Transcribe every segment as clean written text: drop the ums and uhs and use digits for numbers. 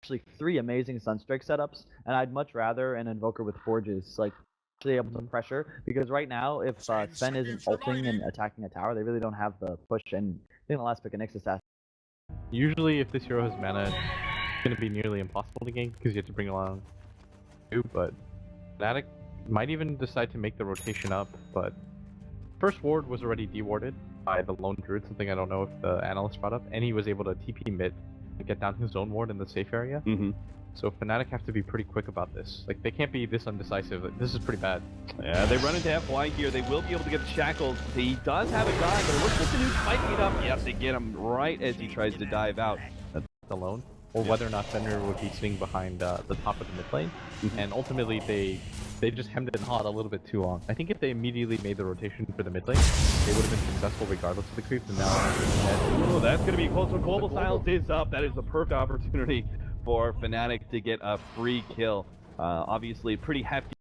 actually 3 amazing Sunstrike setups, and I'd much rather an Invoker with Forges, like, actually able to pressure, because right now, if Sven isn't ulting and attacking a tower, they really don't have the push, and I think the last pick of Nyx assassin. Usually, if this hero has mana, it's going to be nearly impossible to gank, because you have to bring along 2, but Fnatic might even decide to make the rotation up, but first ward was already dewarded by the lone druid, something I don't know if the analyst brought up, and he was able to TP mid and get down his own ward in the safe area. So Fnatic have to be pretty quick about this. Like, they can't be this undecisive. Like, this is pretty bad. Yeah, they run into FY here. They will be able to get shackled. He does have a guy, but it looks like the dude's spiking it up. Yep, they get him right as he tries to dive out. That's alone. Or whether or not Fenrir would be sitting behind the top of the mid lane. And ultimately, they just hemmed it and hawed a little bit too long. I think if they immediately made the rotation for the mid lane, they would have been successful regardless of the creeps, and now... Oh, that's going to be close. So Global Silence is up. That is the perfect opportunity for Fnatic to get a free kill. Obviously, pretty hefty.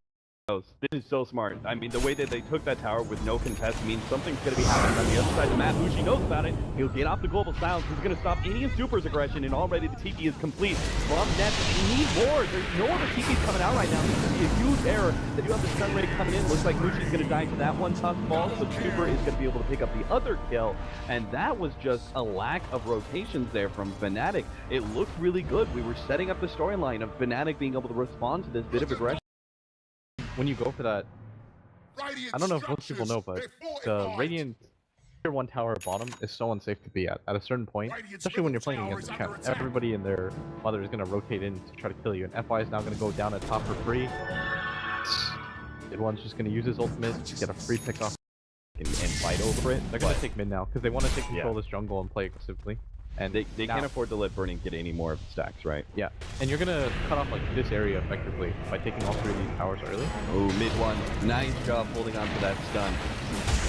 This is so smart. I mean, the way that they took that tower with no contest means something's going to be happening on the other side of the map. Mushi knows about it. He'll get off the Global Silence. He's going to stop any of Super's aggression, and already the TP is complete. From net, they need more. There's no other TPs coming out right now. This could be a huge error. They do have the stun rate coming in. Looks like Mushi's going to die to that one tough ball, so Super is going to be able to pick up the other kill. And that was just a lack of rotations there from Fnatic. It looked really good. We were setting up the storyline of Fnatic being able to respond to this bit of aggression. When you go for that, I don't know if most people know, but the Radiant Tier 1 tower at bottom is so unsafe to be at a certain point, especially when you're playing against a champ. Everybody and their mother is going to rotate in to try to kill you, and FY is now going to go down at top for free. Mid one's just going to use his ultimate, get a free pick off, and fight over it. They're going to take mid now, because they want to take control of this jungle and play aggressively. And they can't afford to let Burning get any more of the stacks, right? Yeah, and you're gonna cut off like this area effectively by taking all 3 of these towers early. Oh, mid one, nice job holding on to that stun.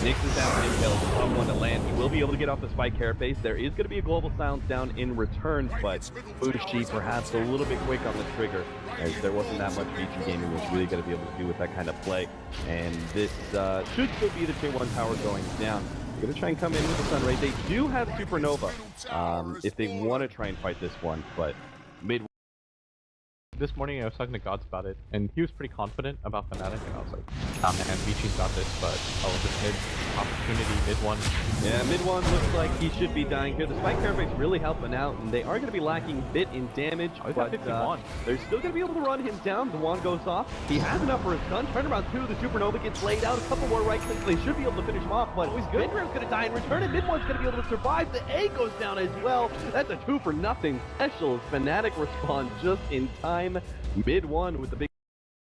Nyx is after him, the top one to land. He will be able to get off the spike carapace. There is going to be a Global Silence down in return, but Vici perhaps a little bit quick on the trigger, as there wasn't that much Vici gaming was really going to be able to do with that kind of play. And this should still be the Tier 1 tower going down. They're going to try and come in with the Sun Ray. They do have Supernova if they want to try and fight this one, but mid. This morning I was talking to Gods about it, and he was pretty confident about Fnatic, and I was like, oh man, Vici's got this, but this mid opportunity, mid one. Yeah, mid one looks like he should be dying here. The Spike Carapace really helping out, and they are going to be lacking a bit in damage, but they're still going to be able to run him down. The wand goes off. He has enough for his stun. Turnaround 2, the Supernova gets laid out. A couple more right clicks. They should be able to finish him off, but Vendram's going to die in return, and mid one's going to be able to survive. The A goes down as well. That's a 2 for nothing special. Fnatic respond just in time. Mid one with the big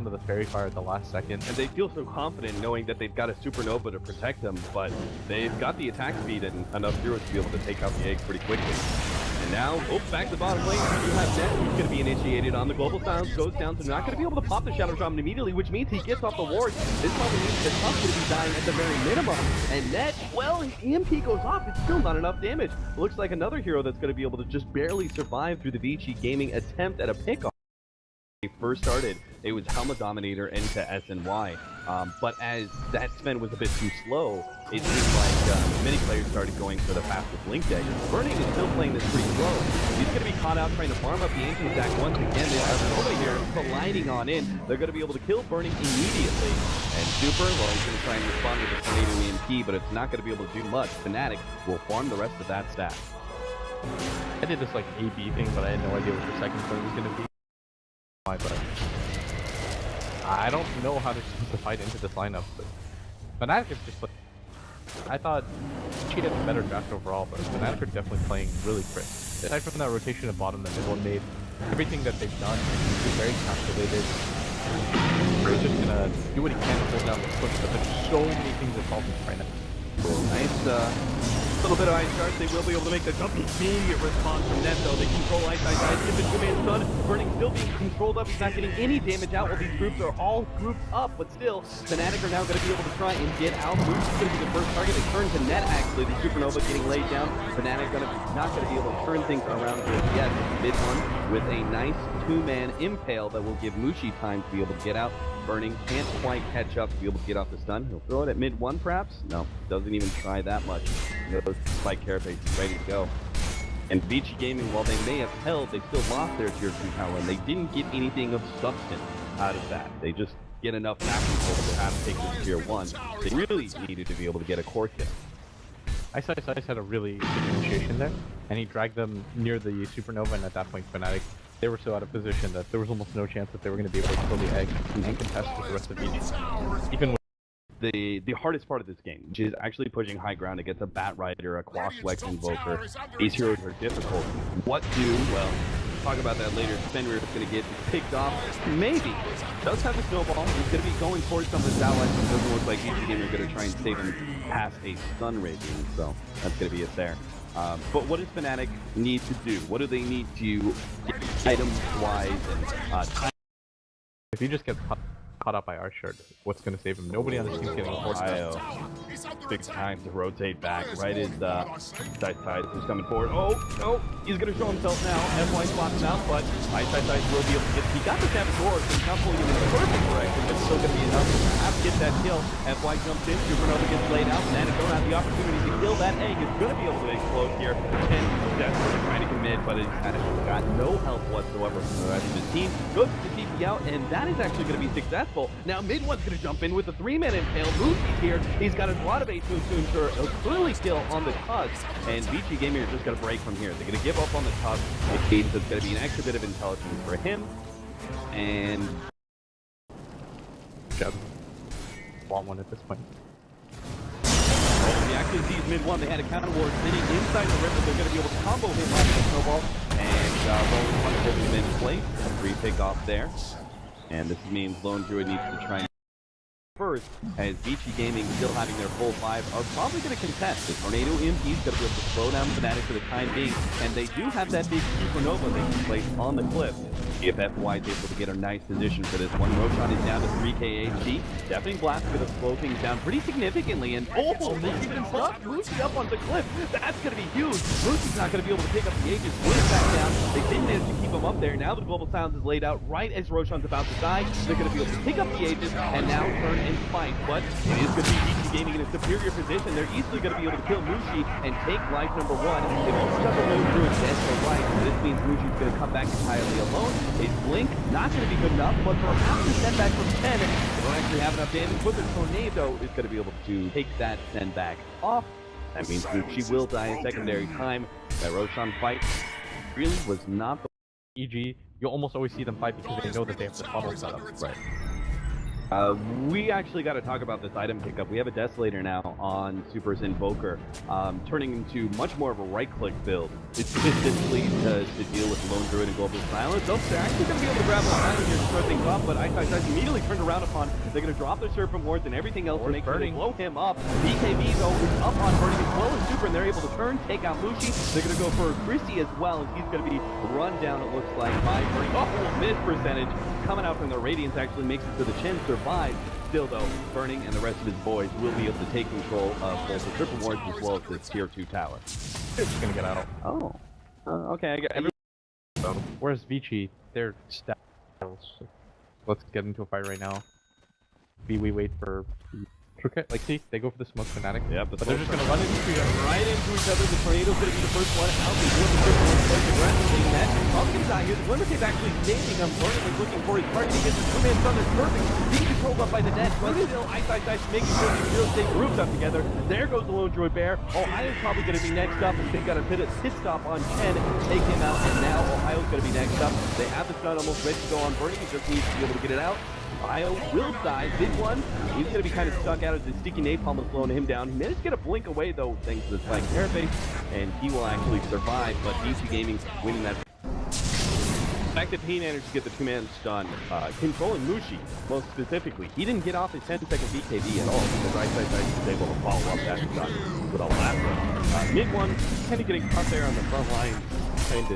of the fairy fire at the last second, and they feel so confident knowing that they've got a Supernova to protect them, but they've got the attack speed and enough heroes to be able to take out the egg pretty quickly. And now, back to the bottom lane, you have Net, who's going to be initiated on the Global Silence, goes down, so not going to be able to pop the Shadow Shaman immediately, which means he gets off the ward. This probably means that Tuck's going to be dying at the very minimum. And Net, well, EMP goes off, it's still not enough damage. Looks like another hero that's going to be able to just barely survive through the Vici gaming attempt at a pick-off. They first started, it was Helma Dominator into SNY, but as that spin was a bit too slow, it seemed like many players started going for the fastest Link Deck. Burning is still playing this pretty slow. He's going to be caught out trying to farm up the ancient stack once again. They have over here colliding on in. They're going to be able to kill Burning immediately. And Super, well, he's going to try and respond with the Tornado EMP, but it's not going to be able to do much. Fnatic will farm the rest of that stack. I did this like AB thing, but I had no idea what the second point was going to be. But I don't know how to fight into this lineup, but Fnatic is just like, I thought she had a better draft overall, but Fnatic are definitely playing really crisp. Aside from that rotation at bottom that mid one made, everything that they've done is very calculated. They're just gonna do what he can to hold down the push, but there's so many things that fall right now. Cool. Nice little bit of ice charge. They will be able to make the jumpy immediate response from Net, though. They control ice, give the 2-man stun. Burning still being controlled up. He's not getting any damage out while these groups are all grouped up, but still, Fnatic are now going to be able to try and get out. Moose is going to be the first target. They turn to Net, actually. The Supernova getting laid down. Fnatic not going to be able to turn things around just yet. Mid one with a nice 2-man impale that will give Mushi time to be able to get out. Burning can't quite catch up to be able to get off the stun. He'll throw it at mid one, perhaps? No, doesn't even try that much. Those Spike Carapace is ready to go. And Vici Gaming, while they may have held, they still lost their tier 2 tower, and they didn't get anything of substance out of that. They just get enough map control to have to take this tier 1. They really needed to be able to get a core kill. Ice had a really good initiation there, and he dragged them near the supernova, and at that point Fnatic, they were so out of position that there was almost no chance that they were going to be able to kill the egg and contest with the rest of Vici. Even with the hardest part of this game, which is actually pushing high ground against a Bat Rider, a Quack Flex Invoker. These heroes are difficult. What do? Well, talk about that later. Fenrir is going to get picked off. Maybe. Does have a snowball. He's going to be going towards some of his allies. It doesn't look like Vici Gamer are going to try and save him past a stun raging, so that's going to be it there. But what does Fnatic need to do? What do they need to get items-wise and time? if he just gets caught up by our shirt, what's going to save him? Nobody on the team's getting a force down. Big time to rotate back. Right as Side is coming forward. Oh, he's going to show himself now. FY spots him out, but Side will be able to get. He got the Saboteur, so he's not pulling him in the perfect direction, but it's still going to be enough to have to get that kill. FY jumps in, Supernova gets laid out, and don't have the opportunity to kill that egg. Is going to be able to explode here. And desperately trying to commit, but he's got no help whatsoever from the rest of his team. Goes to TP out, and that is actually going to be successful. Now mid one's going to jump in with a 3-man impale. Moosey's here. He's got a lot of A2 to ensure a clearly kill on the tusk, and Vici Gaming are just going to break from here. They're going to give up on the tusk. It means it's going to be an extra bit of intelligence for him, and Want one at this point. He actually sees mid one. They had a counter ward sitting inside the river. They're going to be able to combo him off the snowball, and Lone One put him in place. A free pick off there, and this means Lone Druid needs to try and first, as Vici Gaming still having their full 5 are probably going to contest. The Tornado MP is going to be able to slow down Fnatic for the time being, and they do have that big supernova they can place on the cliff. If FY is able to get a nice position for this one. Roshan is down to 3k HP. Definitely Blast is going to slow things down pretty significantly, and Moosey's been stuck. Moosey up on the cliff. That's going to be huge. Moosey's not going to be able to pick up the Aegis. Win back down. They didn't manage to keep him up there. Now the Global Silence is laid out right as Roshan's about to die. They're going to be able to pick up the Aegis and now turn and fight, but it is going to be Vici Gaming in a superior position. They're easily going to be able to kill Mushi and take life number 1. If you shut the Lone Druid dead to right, this means Mushi's going to come back entirely alone. His Blink not going to be good enough, but perhaps the send back from 10. They don't actually have enough damage, but the Tornado is going to be able to take that send back off. That means Mushi will die in secondary time. That Roshan fight really was not the EG, you'll almost always see them fight because they know that they have the tunnel set up. right. We actually got to talk about this item pickup. We have a Desolator now on Super's Invoker, turning into much more of a right-click build. It's specifically to deal with Lone Druid and Global Silence. Oh, they're actually going to be able to grab a island here to start things off, but Ice immediately turned around upon. They're going to drop their Serpent Wards and everything else to make sure they blow him up. BKB, though, is up on Burning as well as Super, and they're able to turn, take out Mushi. They're going to go for Chrissy as well, as he's going to be run down, it looks like, by Burning. Oh, miss percentage coming out from the Radiance actually makes it to the Chin survive. Still, though, Burning and the rest of his boys will be able to take control of both the Triple Wards as well as this Tier 2 tower. They're just going to get out. Oh. Okay, I got Whereas Vici, they're stacked. Let's get into a fight right now. We wait for like, see, they go for the smoke Fnatic. Yeah, but they're just gonna run into each other. Right into each other. The Tornado's gonna be the first one out. They do have the first one quite aggressively. That Pumpkin's out here. The Limitate's actually standing up. Burning is looking for his target. He gets the 2-man stun. That's perfect. Being controlled up by the net. But still, Ice making sure the heroes stay grouped up together. There goes the Lone Druid Bear. Ohio's probably gonna be next up. They've got a pit stop on Chen. Take him out, and now Ohio's gonna be next up. They have the stun almost ready to go on Burning. He just needs to be able to get it out. Ohio will die. Big one. He's going to be kind of stuck out as the sticky napalm was slowing him down. He managed to get a blink away, though, thanks to the flank carapace, and he will actually survive, but Vici Gaming winning that. The fact that he managed to get the 2-man stun, controlling Mushi, most specifically, he didn't get off his 10-second BKB at all, because Ice was able to follow up that stun with a last mid one, kind of getting caught there on the front line, trying to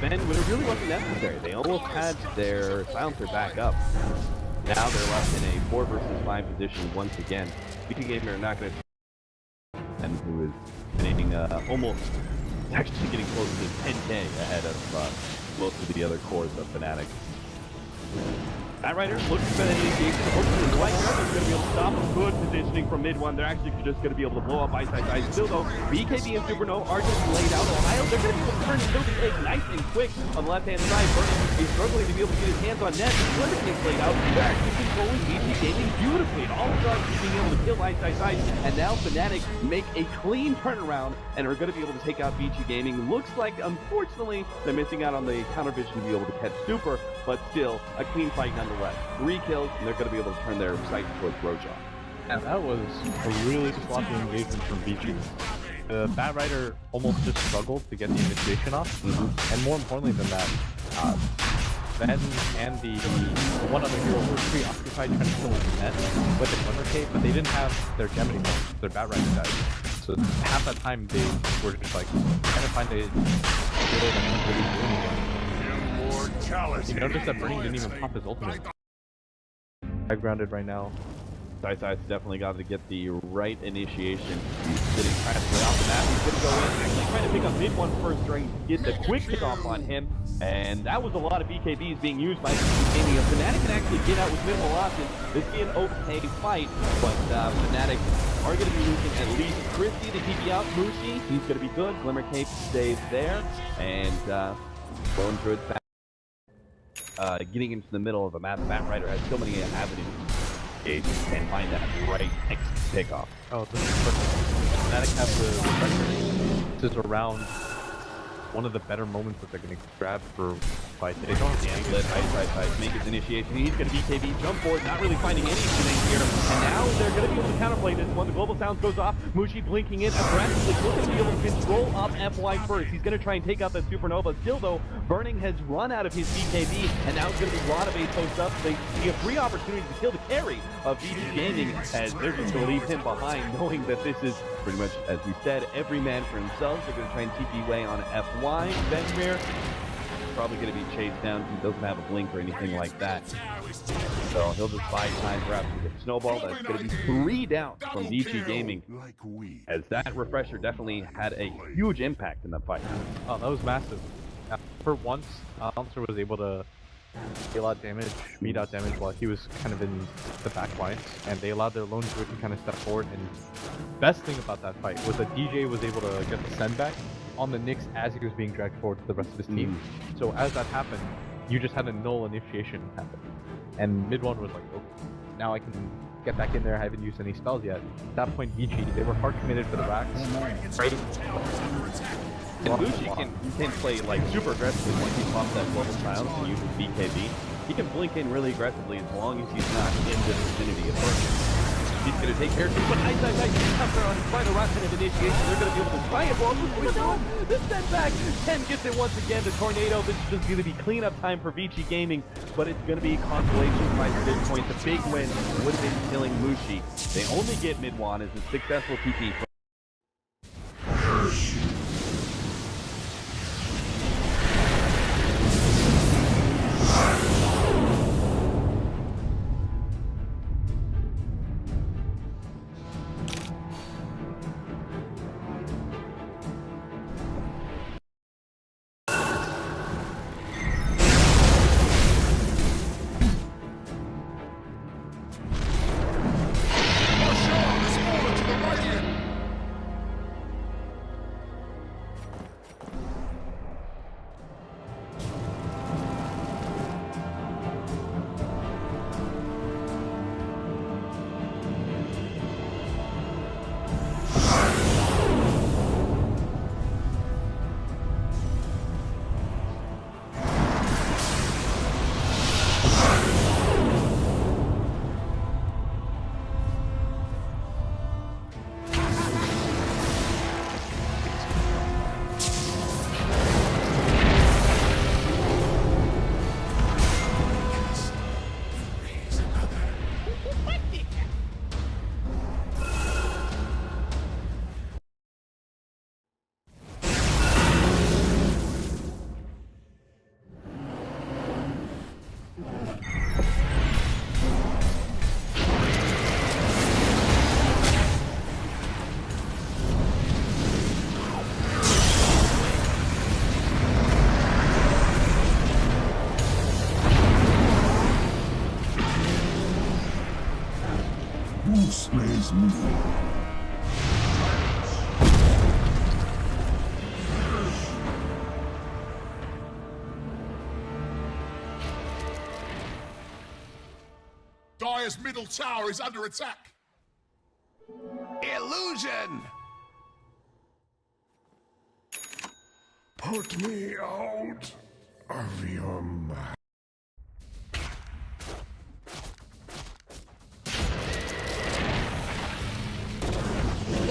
defend when it really wasn't necessary. They almost had their silencer back up. Now they're left in a 4 versus 5 position once again. Vici Gaming are not going to, and who is finishing almost actually getting close to 10k ahead of most of the other cores of Fnatic. That Rider looking for that initiation. Hopefully, White Dragon's going to be able to stop him. Good positioning from mid one. They're actually just going to be able to blow up Ice. Still, though, BKB and Supernova are going to be laid out. Ohio, they're going to be able to turn the egg nice and quick on the left-hand side. Burning is struggling to be able to get his hands on net. Slimmer gets laid out. They're actually controlling Vici Gaming beautifully. All of us being able to kill Ice. And now Fnatic make a clean turnaround and are going to be able to take out Vici Gaming. Looks like, unfortunately, they're missing out on the counter vision to be able to catch Super, but still, a clean fight nonetheless. 3 kills, and they're going to be able to turn their sights towards Rojak. And that was a really sloppy engagement from Vici. The Bat Rider almost just struggled to get the initiation off, and more importantly than that, Ben and the one other hero were preoccupied trying to kill the net with the Glimmer Cape, but they didn't have their gem anymore, their Bat Rider guys. So half that time they were just like trying to find a hero that was really doing anything. You notice that Burning didn't even pop his ultimate. I grounded right now. Ice definitely got to get the right initiation. He's sitting practically off the map. He's going to go in, actually trying to pick up mid one first during get the quick pick off on him. And that was a lot of BKBs being used by Vici. Fnatic can actually get out with minimal losses. This will be an okay fight, but Fnatic are going to be losing at least Christie to TP out. Mushi, he's going to be good. Glimmer Cape stays there. And going through its back. Getting into the middle of the map, Bat Rider has so many avenues. And find that right next pickoff. Oh, this is perfect. Fnatic have the this is around one of the better moments that they're going to grab for fight. They don't have the angle. Ice make his initiation. He's going to BKB, jump forward, not really finding anything here. And now they're going to be able to counterplay this one. The global sound goes off. Mushi blinking in aggressively, looking to be able to control up FY first. He's going to try and take out that Supernova. Still, though, Burning has run out of his BKB, and now it's going to be a lot of A post up. They see a free opportunity to kill the carry of Vici Gaming, as they're just going to leave him behind, knowing that this is pretty much, as we said, every man for himself. They're going to try and TP away on FY. Benjamin probably going to be chased down. He doesn't have a blink or anything like that. So he'll just buy time perhaps with a snowball. That's going to be 3 down from Vici Gaming, as that refresher definitely had a huge impact in the fight. Oh, that was massive. For once, Alonso was able to deal out damage, beat out damage while he was kind of in the back lines, and they allowed their lone druid to kind of step forward. And best thing about that fight was that DJ was able to get the send back on the Nyx as he was being dragged forward to the rest of his team. So as that happened, you just had a null initiation happen. And mid one was like, oh, now I can get back in there. I haven't used any spells yet. At that point, Vici, they were hard committed for the racks. Right? And Mushi can play like super aggressively once he pops that global silence and uses BKB. He can blink in really aggressively as long as he's not in the vicinity of Burning. He's going to take care of it, but Ice comes there on his final round of initiation. They're going to be able to try it for him. This setback. 10 gets it once again. The Tornado. This is just going to be cleanup time for Vici Gaming, but it's going to be consolation prize at this point. The big win would have been killing Mushi. They only get mid-1 as a successful TP. displays me. Dire's middle tower is under attack. Illusion! Put me out of your mind.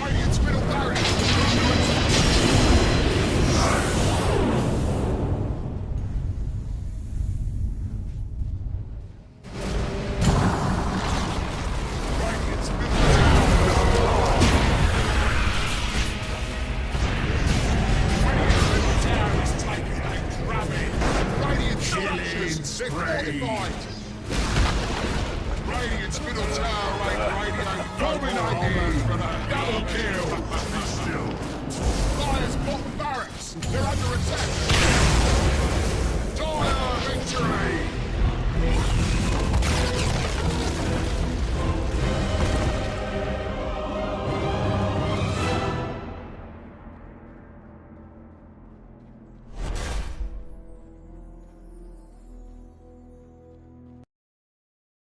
Radiant's middle barrier is under Radiant's middle tower rate dominating. Double kill. Dire's bottom barracks. They're under attack.